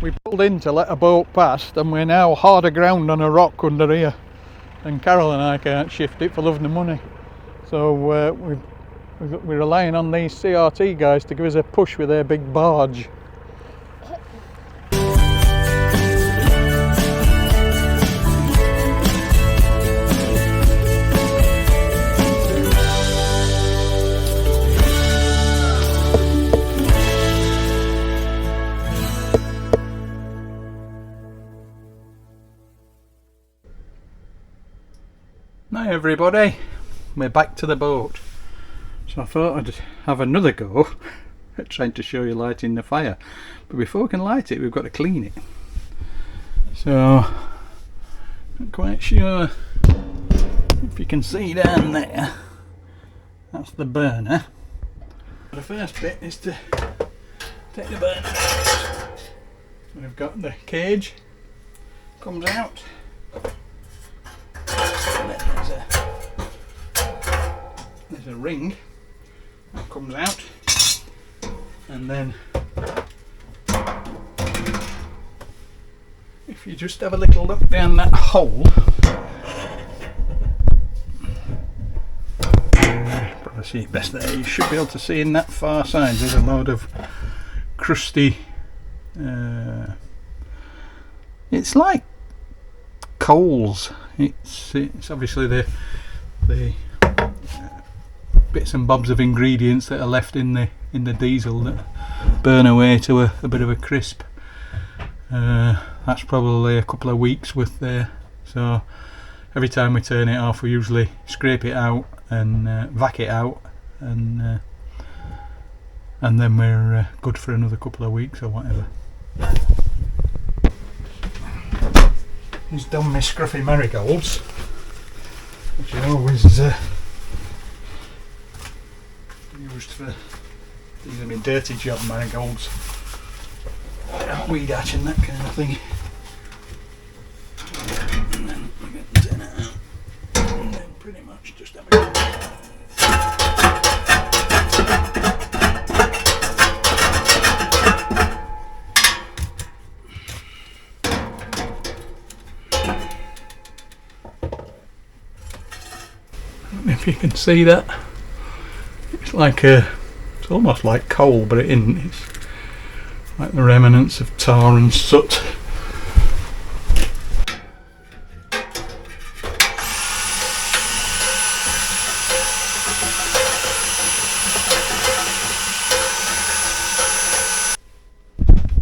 We pulled in to let a boat past and we're now hard aground on a rock under here, and Carol and I can't shift it for love nor money, so we're relying on these CRT guys to give us a push with their big barge. Hi everybody, we're back to the boat. So I thought I'd have another go at trying to show you lighting the fire, but before we can light it we've got to clean it. So not quite sure if you can see down there, that's the burner. The first bit is to take the burner out. We've got the cage, comes out. There's a ring that comes out, and then if you just have a little look down that hole, probably see it best there, you should be able to see in that far side there's a load of crusty, it's like coals. It's obviously the bits and bobs of ingredients that are left in the diesel that burn away to a bit of a crisp. That's probably a couple of weeks worth there. So every time we turn it off, we usually scrape it out and vac it out, and then we're good for another couple of weeks or whatever. He's done my scruffy marigolds, which I always used for, these are my dirty job marigolds, weed hatch and that kind of thing. And then we get the tin out, and then pretty much just have a go. If you can see that, it's like it's almost like coal, but it isn't. It's like the remnants of tar and soot.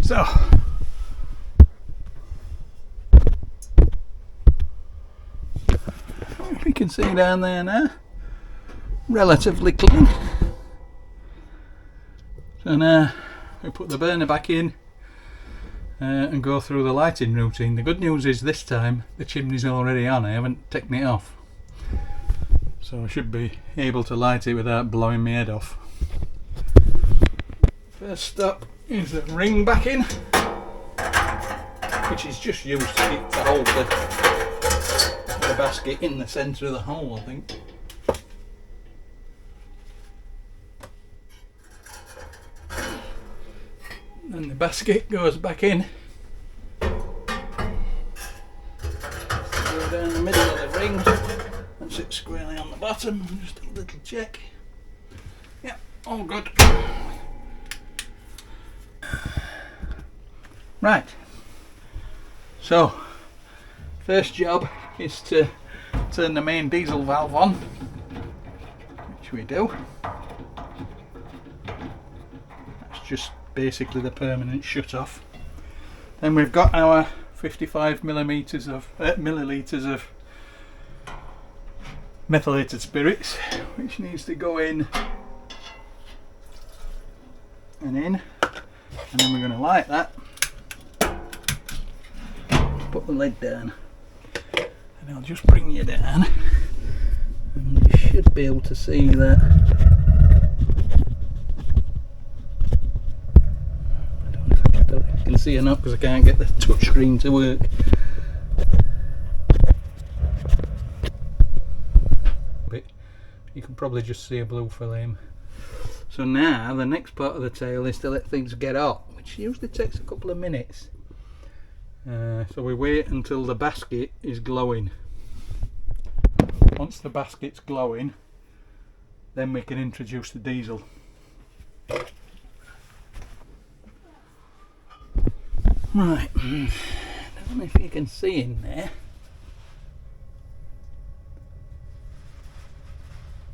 So if you can see down there now, relatively clean. So now we put the burner back in and go through the lighting routine. The good news is this time the chimney's already on, I haven't taken it off, so I should be able to light it without blowing my head off. First stop is the ring back in, which is just used to hold the basket in the centre of the hole, I think. And the basket goes back in. Go down the middle of the ring and sit squarely on the bottom. Just a little check. Yep, all good. Right. So, first job is to turn the main diesel valve on, which we do. That's just basically the permanent shut off. Then we've got our 55 millilitres of methylated spirits, which needs to go in and in, and then we're going to light that. Put the lid down, and I'll just bring you down, and you should be able to see that. I don't know if you can see enough because I can't get the touch screen to work. But you can probably just see a blue flame. So now the next part of the tail is to let things get hot, which usually takes a couple of minutes. So we wait until the basket is glowing. Once the basket's glowing, then we can introduce the diesel. Right, I don't know if you can see in there,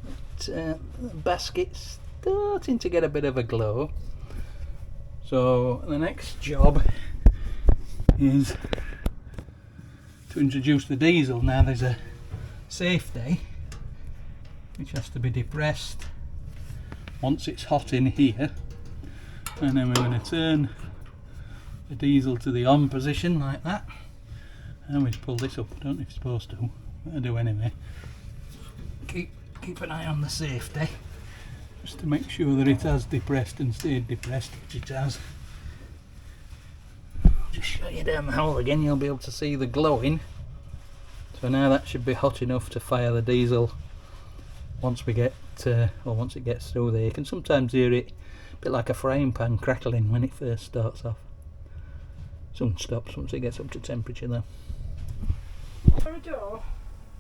but the basket's starting to get a bit of a glow. So the next job is to introduce the diesel. Now there's a safety which has to be depressed once it's hot in here, and then we're going to turn the diesel to the on position like that. I always pull this up, I don't know if you're supposed to, but I do anyway. Keep an eye on the safety just to make sure that it has depressed and stayed depressed, which it has. Just shut you down the hole again, you'll be able to see the glowing. So now that should be hot enough to fire the diesel once we get once it gets through there. You can sometimes hear it a bit like a frying pan crackling when it first starts off. Some stops once it gets up to temperature though.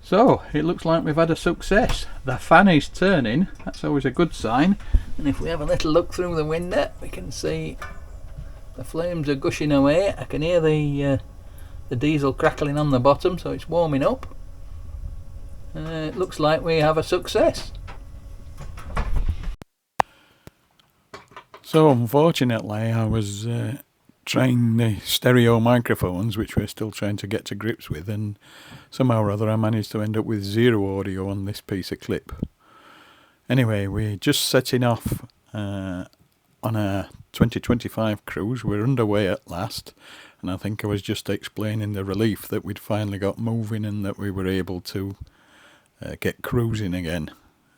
So it looks like we've had a success. The fan is turning, that's always a good sign. And if we have a little look through the window, we can see the flames are gushing away. I can hear the diesel crackling on the bottom, so it's warming up. It looks like we have a success. So unfortunately I was trying the stereo microphones, which we're still trying to get to grips with, and somehow or other I managed to end up with zero audio on this piece of clip. Anyway, we're just setting off on a 2025 cruise. We're underway at last, and I think I was just explaining the relief that we'd finally got moving and that we were able to get cruising again,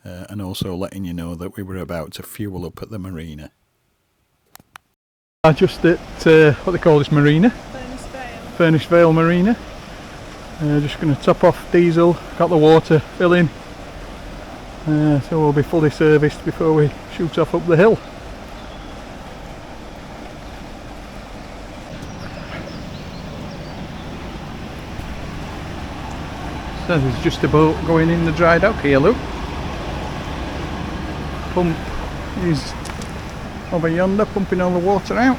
and also letting you know that we were about to fuel up at the marina. Just at what they call this marina? Furnace Vale Marina. Just going to top off diesel, got the water filling, so we'll be fully serviced before we shoot off up the hill. So there's just a boat going in the dry dock here, look. Pump is over yonder, pumping all the water out.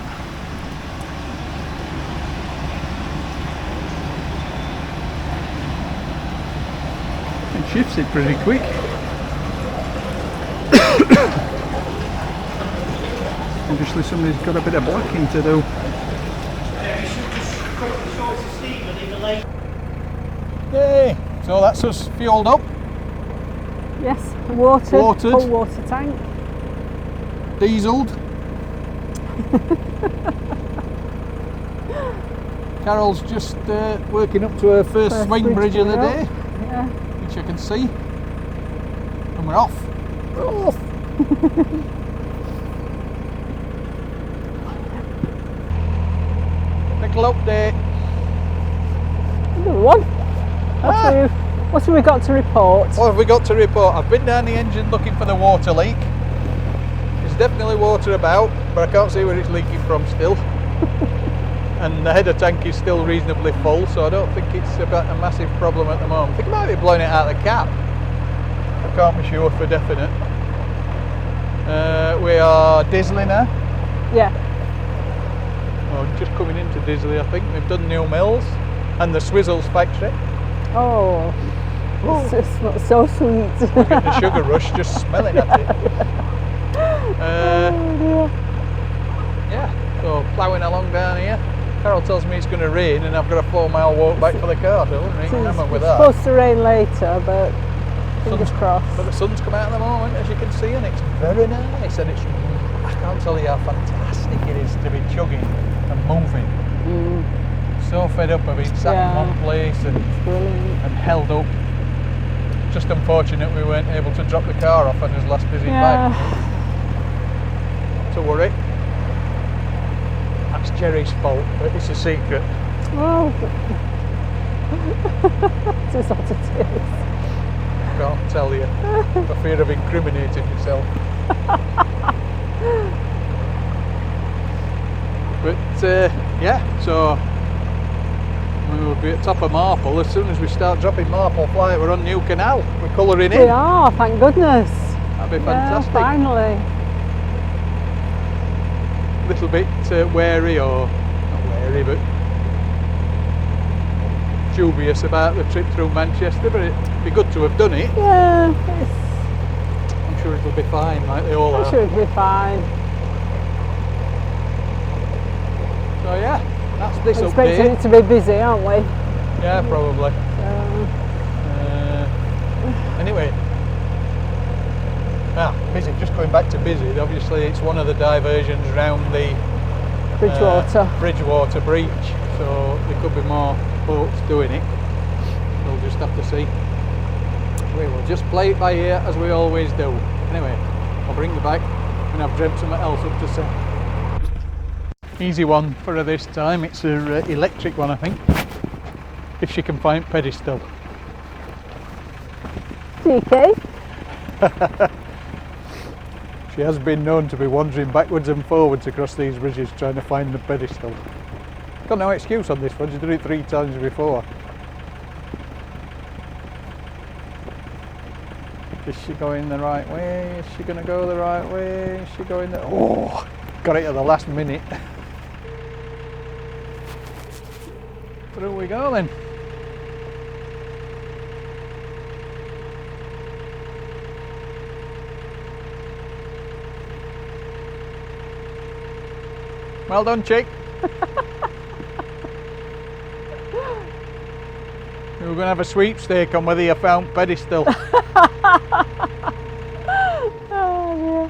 It shifts it pretty quick. Obviously somebody's got a bit of blacking to do. Yay! So that's us fueled up. Yes, watered. Full water tank. Dieselled. Carol's just working up to her first swing bridge of the day, yeah, which you can see, and we're off. We're off. Little update. Another one. What have we got to report? What have we got to report? I've been down the engine looking for the water leak. There's definitely water about, but I can't see where it's leaking from still. And the header tank is still reasonably full, so I don't think it's a massive problem at the moment. I think I might be blowing it out of the cap. I can't be sure for definite. We are Disley now. Yeah. Well, just coming into Disley, I think. We've done New Mills and the Swizzles factory. Oh, it's not so sweet. We're getting the sugar rush just smelling at it. Yeah, so ploughing along down here. Carol tells me it's going to rain and I've got a 4-mile walk back for the car, so I wouldn't really remember with that. It's supposed to rain later, but fingers crossed. But the sun's come out at the moment, as you can see, and it's very nice, and I can't tell you how fantastic it is to be chugging and moving. So fed up of being sat in one place and held up. Just unfortunate we weren't able to drop the car off on his last busy bag. Not to worry. That's Jerry's fault, but it's a secret. Oh, it is what it is. Can't tell you, for fear of incriminating yourself. But yeah, so We'll be at top of Marple. As soon as we start dropping Marple flight, we're on New Canal. We're colouring in. We are, thank goodness. That'd be fantastic. Yeah, finally. A little bit wary, or not wary, but dubious about the trip through Manchester, but it'd be good to have done it. Yeah, I'm sure it'll be fine, like they all I'm are. sure it'll be fine. So yeah, that's this Expecting update. it to be busy, aren't we? Yeah, probably. Anyway, busy. Just going back to busy. Obviously, it's one of the diversions round the Bridgewater Breach, so there could be more boats doing it. We'll just have to see. We will just play it by ear as we always do. Anyway, I'll bring you back when I've dreamt something else up to say. Easy one for her this time. It's her electric one, I think. If she can find pedestal. TK. She has been known to be wandering backwards and forwards across these bridges trying to find the pedestal. Got no excuse on this one, she's done it 3 times before. Is she going the right way? Is she going to go the right way? Is she going the... Oh! Got it at the last minute. Through we go then. Well done, chick. We were going to have a sweepstake on whether you found pedestal. Oh dear.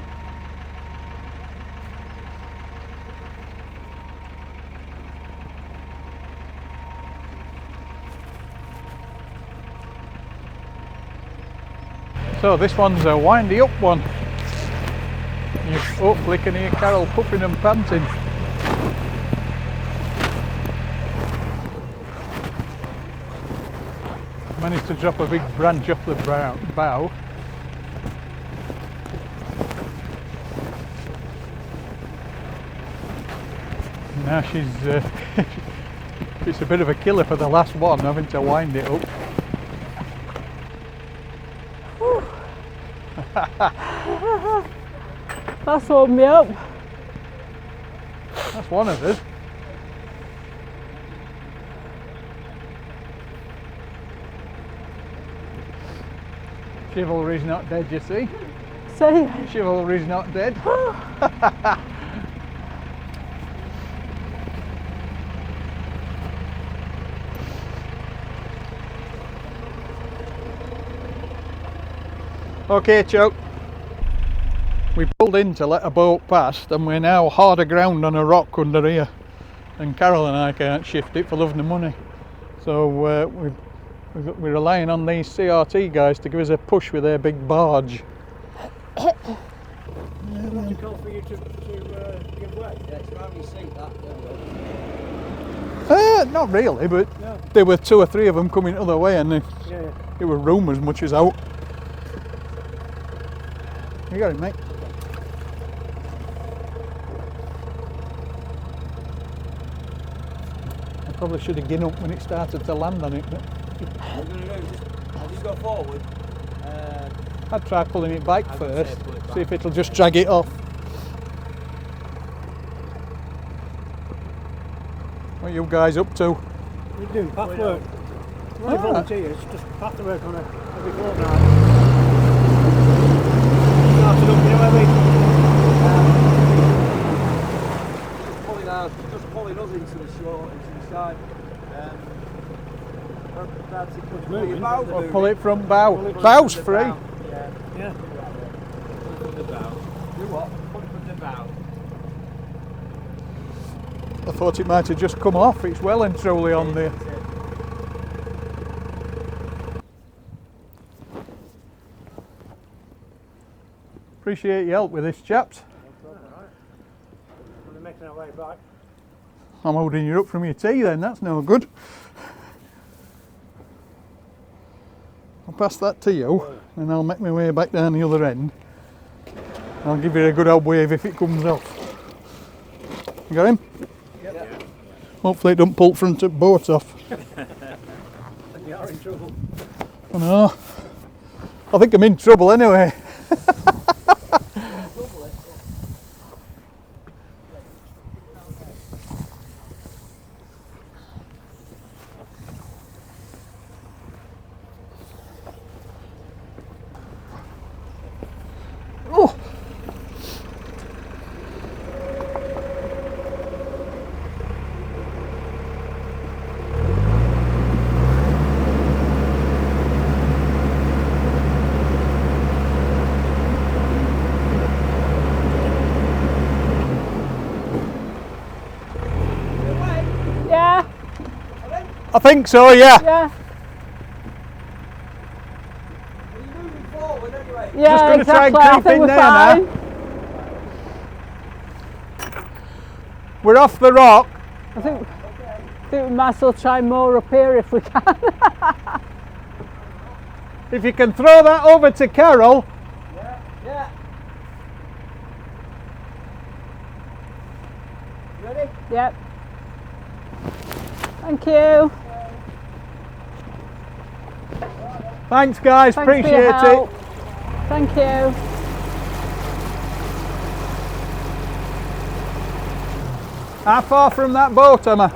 So this one's a windy up one. You hopefully can hear Carol puffing and panting. Managed to drop a big branch off the bow. Now she's it's a bit of a killer for the last one, having to wind it up. That's warmed me up. That's one of us. Chivalry's not dead, you see. See? Chivalry's not dead. Okay, Chuck. We pulled in to let a boat past and we're now hard aground on a rock under here. And Carol and I can't shift it for love nor money. So we're relying on these CRT guys to give us a push with their big barge. What do you call for you to give way? Yeah, it's around your seat, that. Not really, but No. there were 2 or 3 of them coming the other way and Yeah. it were room as much as out. You got it, mate. I probably should have given up when it started to land on it, but What we're going to do is just go forward. I'd try pulling it back I would say first, pull it back. see if it'll just drag it off. What are you guys up to? We're doing path We're work. We're only Ah. volunteers, just path work on every fortnight. Started up, you know what I mean? Just pulling us into the shore, into the side. That's it. Pull your bows Or moving. pull it from bow. Pull it from Bow's the free. bow. Yeah. Pull it from the bow. Do what? Pull it from the bow. I thought it might have just come off. It's well and truly on there. Appreciate your help with this, chaps. We're making our way back. I'm holding you up from your tea then, that's no good. I'll pass that to you and I'll make my way back down the other end. I'll give you a good old wave if it comes off. You got him? Yep. Hopefully it don't pull front of boat off. You're in trouble. I know. I think I'm in trouble anyway. Oh. Yeah, I think so, yeah. yeah. Are you moving forward anyway? Yeah, Just gonna try exactly. and I creep think in we're there now. fine. We're off the rock. I think we might as well try more up here if we can. If you can throw that over to Carol. Yeah. Yeah. Ready? Yep. Thank you. Thanks guys, Thanks for appreciate your it. help. Thank you. How far from that boat am I?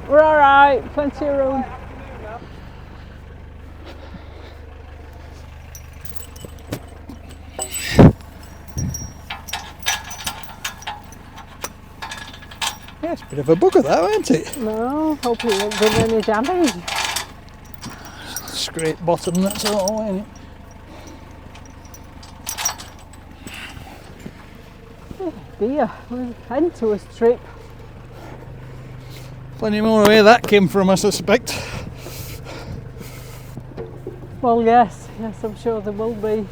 We're all right. Plenty of room. Yeah, it's a bit of a bugger that, isn't it? No, hope it won't do any damage. Scrape bottom, that's all, ain't it? Dear, we're heading to a strip. Plenty more where that came from, I suspect. Well, yes, I'm sure there will be.